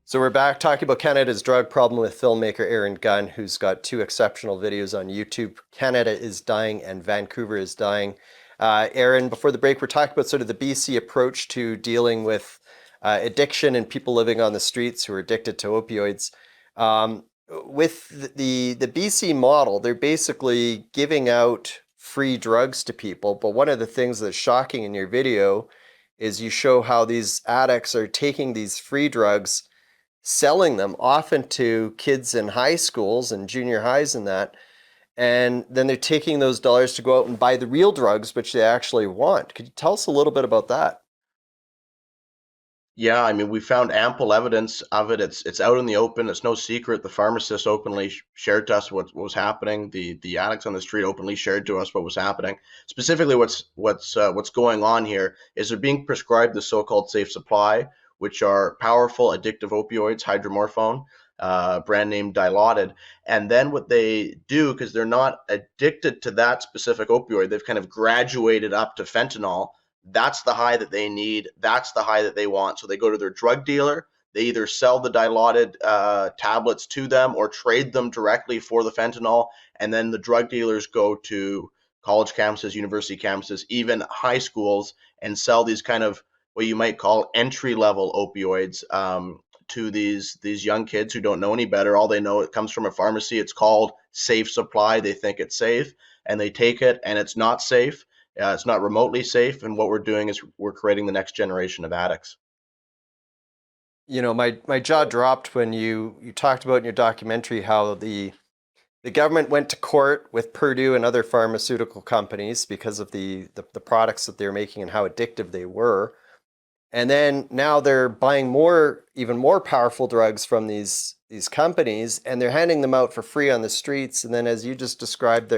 So we're back talking about Canada's drug problem with filmmaker Aaron Gunn, who's got two exceptional videos on YouTube. Canada is dying and Vancouver is dying. Aaron, before the break, we're talking about sort of the BC approach to dealing with addiction and people living on the streets who are addicted to opioids. With the BC model, they're basically giving out free drugs to people. But one of the things that's shocking in your video is you show how these addicts are taking these free drugs, selling them often to kids in high schools and junior highs and that. And then they're taking those dollars to go out and buy the real drugs, which they actually want. Could you tell us a little bit about that? Yeah, I mean, we found ample evidence of it. It's out in the open. It's no secret. The pharmacist openly shared to us what was happening. The addicts on the street openly shared to us what was happening. Specifically, what's going on here is they're being prescribed the so-called safe supply, which are powerful addictive opioids, hydromorphone, brand name Dilaudid. And then what they do, because they're not addicted to that specific opioid, they've kind of graduated up to fentanyl. That's the high that they need. That's the high that they want. So they go to their drug dealer. They either sell the Dilaudid tablets to them or trade them directly for the fentanyl. And then the drug dealers go to college campuses, university campuses, even high schools, and sell these kind of what you might call entry level opioids to these young kids who don't know any better. All they know, it comes from a pharmacy. It's called safe supply. They think it's safe, and they take it, and it's not safe. It's not remotely safe, and what we're doing is we're creating the next generation of addicts. You know, my jaw dropped when you talked about in your documentary how the government went to court with Purdue and other pharmaceutical companies because of the products that they were making and how addictive they were. And then now they're buying even more powerful drugs from these companies, and they're handing them out for free on the streets. And then, as you just described,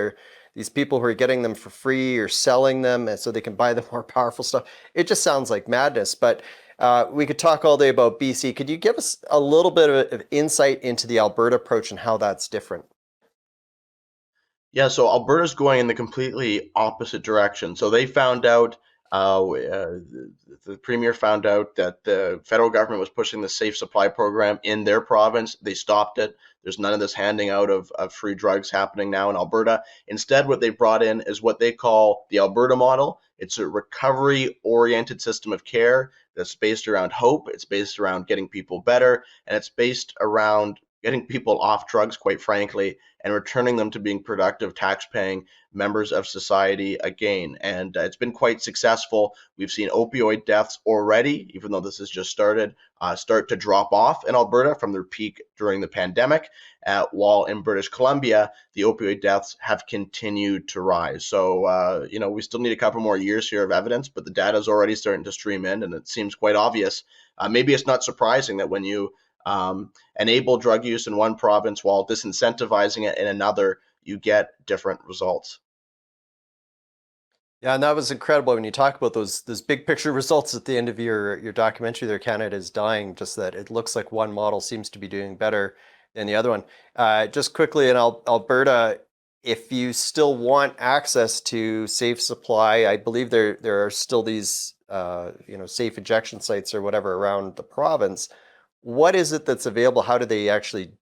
these people who are getting them for free or selling them, and so they can buy the more powerful stuff. It just sounds like madness. But we could talk all day about BC. Could you give us a little bit of insight into the Alberta approach and how that's different? Yeah, so Alberta's going in the completely opposite direction. So they found out, the premier found out that the federal government was pushing the safe supply program in their province. They stopped it. There's none of this handing out of free drugs happening now in Alberta. Instead, what they brought in is what they call the Alberta model. It's a recovery-oriented system of care that's based around hope. It's based around getting people better, and it's based around getting people off drugs, quite frankly, and returning them to being productive, tax-paying members of society again. And it's been quite successful. We've seen opioid deaths already, even though this has just started, start to drop off in Alberta from their peak during the pandemic, while in British Columbia, the opioid deaths have continued to rise. So, we still need a couple more years here of evidence, but the data is already starting to stream in, and it seems quite obvious. Maybe it's not surprising that when you enable drug use in one province while disincentivizing it in another, you get different results. Yeah, and that was incredible when you talk about those big picture results at the end of your documentary there, Canada is dying, just that it looks like one model seems to be doing better than the other one. Just quickly in Alberta, if you still want access to safe supply, I believe there are still these safe injection sites or whatever around the province. What is it that's available? How do they actually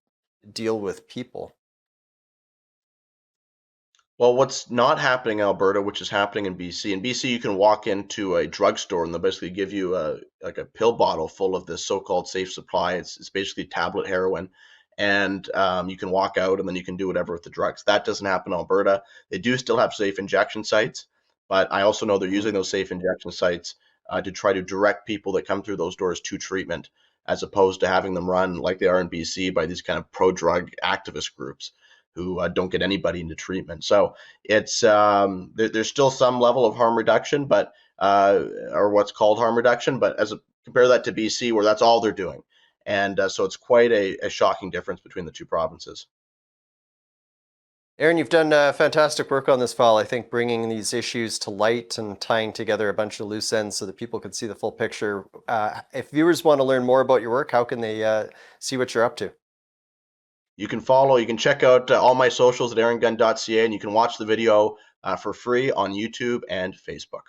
deal with people? Well, what's not happening in Alberta, which is happening in BC. In BC, you can walk into a drugstore and they'll basically give you a pill bottle full of this so-called safe supply. It's basically tablet heroin, and you can walk out and then you can do whatever with the drugs. That doesn't happen in Alberta. They do still have safe injection sites, but I also know they're Mhm. using those safe injection sites to try to direct people that come through those doors to treatment, as opposed to having them run like they are in BC by these kind of pro-drug activist groups who don't get anybody into treatment. So it's there's still some level of harm reduction, but or what's called harm reduction, but compare that to BC, where that's all they're doing, and so it's quite a shocking difference between the two provinces. Aaron, you've done fantastic work on this file. I think bringing these issues to light and tying together a bunch of loose ends so that people can see the full picture. If viewers want to learn more about your work, how can they see what you're up to? You can check out all my socials at aarongunn.ca, and you can watch the video for free on YouTube and Facebook.